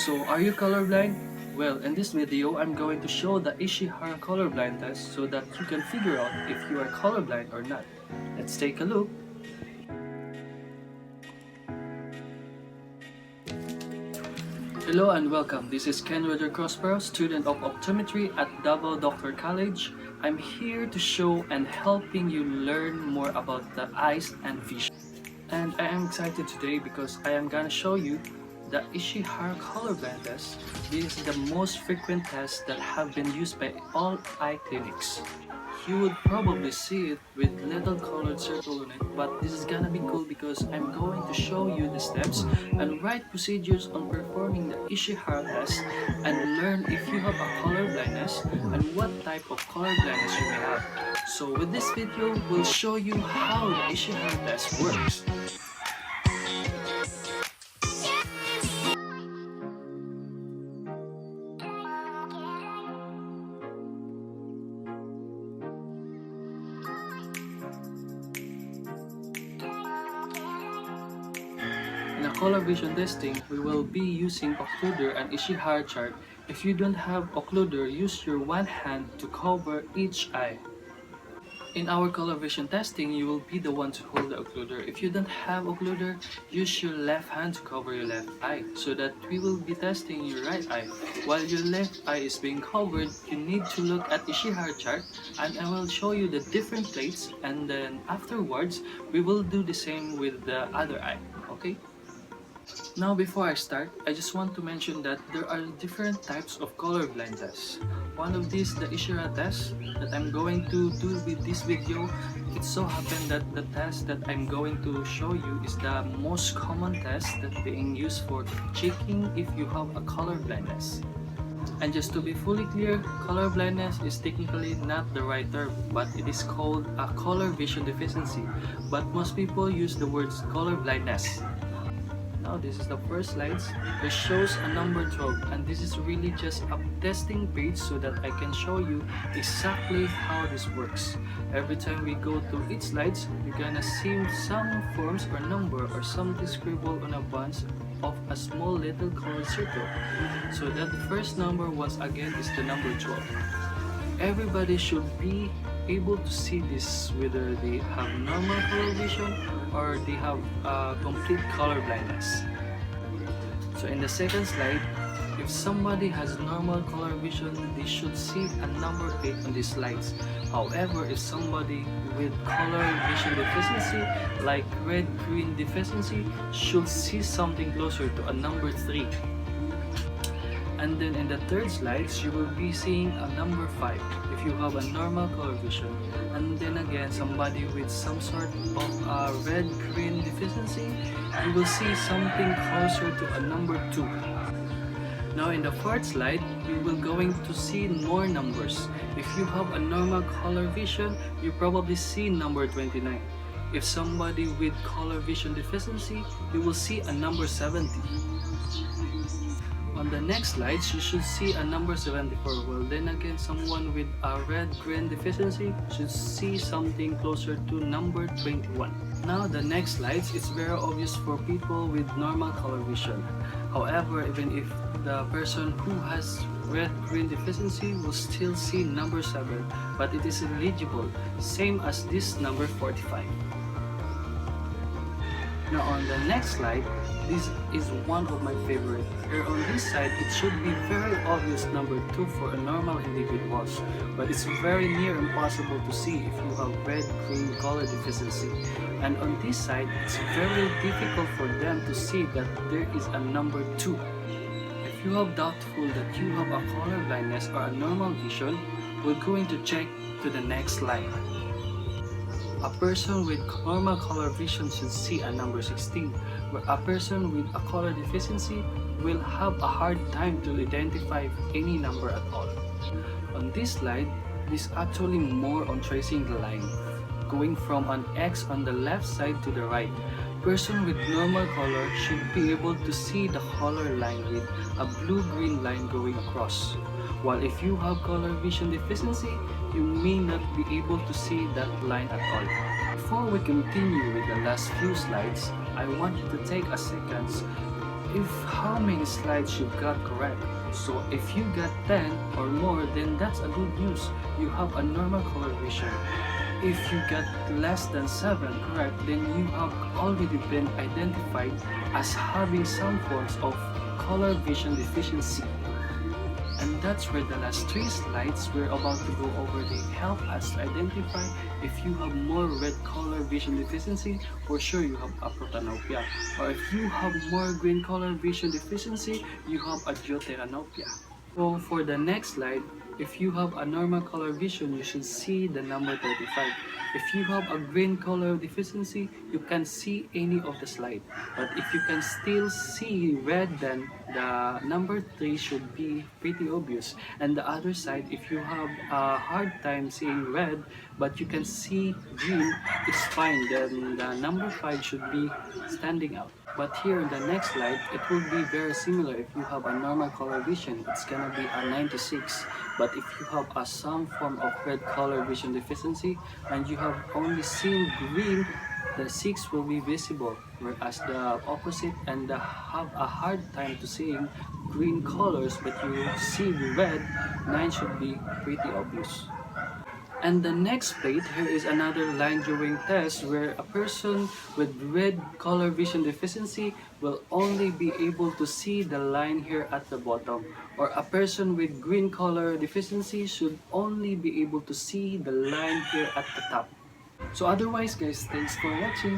So, are you colorblind? Well, in this video, I'm going to show the Ishihara colorblind test so that you can figure out if you are colorblind or not. Let's take a look. Hello and welcome. This is Ken Roger Crossborough, student of optometry at Davao Doctor College. I'm here to show and helping you learn more about the eyes and vision. And I am excited today because I am gonna show you the Ishihara colorblind test. This is the most frequent test that have been used by all eye clinics. You would probably see it with little colored circle on it, but this is gonna be cool because I'm going to show you the steps and right procedures on performing the Ishihara test and learn if you have a color blindness and what type of color blindness you may have. So with this video, we'll show you how the Ishihara test works. In a color vision testing, we will be using occluder and Ishihara chart. If you don't have occluder, use your one hand to cover each eye. In our color vision testing, you will be the one to hold the occluder. If you don't have occluder, use your left hand to cover your left eye so that we will be testing your right eye. While your left eye is being covered, you need to look at Ishihara chart and I will show you the different plates, and then afterwards, we will do the same with the other eye, okay? Now before I start, I just want to mention that there are different types of colorblind tests. One of these, the Ishihara test that I'm going to do with this video. It so happened that the test that I'm going to show you is the most common test that being used for checking if you have a color blindness. And just to be fully clear, color blindness is technically not the right term, but it is called a color vision deficiency. But most people use the words color blindness. Now this is the first slides. It shows a number 12 and this is really just a testing page so that I can show you exactly how this works. Every time we go to each slides, you're gonna see some forms or number or something scribbled on a bunch of a small little colored circle. So that the first number once again is the number 12. Everybody should be able to see this whether they have normal color vision or they have complete color blindness. So in the second slide, if somebody has normal color vision, they should see a number 8 on these slides. However, if somebody with color vision deficiency like red-green deficiency should see something closer to a number 3. And then in the third slides, you will be seeing a number 5 if you have a normal color vision. And then again, somebody with some sort of red-green deficiency, you will see something closer to a number 2. Now in the fourth slide, you will going to see more numbers. If you have a normal color vision, you probably see number 29. If somebody with color vision deficiency, you will see a number 70. On the next slides, you should see a number 74. Well, then again, someone with a red-green deficiency should see something closer to number 21. Now, the next slides, it's very obvious for people with normal color vision. However, even if the person who has red-green deficiency will still see number 7, but it is illegible, same as this number 45. Now, on the next slide, this is one of my favorite. Here on this side, it should be very obvious number 2 for a normal individuals, but it's very near impossible to see if you have red-green color deficiency. And on this side, it's very difficult for them to see that there is a number 2. If you have doubtful that you have a color blindness or a normal vision, we're going to check to the next slide. A person with normal color vision should see a number 16, where a person with a color deficiency will have a hard time to identify any number at all. On this slide, it is actually more on tracing the line, going from an X on the left side to the right. Person with normal color should be able to see the color line with a blue-green line going across. While if you have color vision deficiency, you may not be able to see that line at all. Before we continue with the last few slides, I want you to take a second if how many slides you got correct. So if you got 10 or more, then that's a good news. You have a normal color vision. If you get less than 7 correct, then you have already been identified as having some forms of color vision deficiency. And that's where the last 3 slides we're about to go over, they help us to identify if you have more red color vision deficiency, for sure you have a protanopia. Or if you have more green color vision deficiency, you have a deuteranopia. So for the next slide, if you have a normal color vision, you should see the number 35. If you have a green color deficiency, you can see any of the slide. But if you can still see red, then the number 3 should be pretty obvious. And the other side, if you have a hard time seeing red, but you can see green, it's fine. Then the number 5 should be standing out. But here in the next slide, it will be very similar. If you have a normal color vision, it's gonna be a 96. But if you have some form of red color vision deficiency and you have only seen green, the 6 will be visible. Whereas the opposite and the have a hard time to seeing green colors but you see red, 9 should be pretty obvious. And the next plate, here is another line drawing test where a person with red color vision deficiency will only be able to see the line here at the bottom. Or a person with green color deficiency should only be able to see the line here at the top. So otherwise guys, thanks for watching.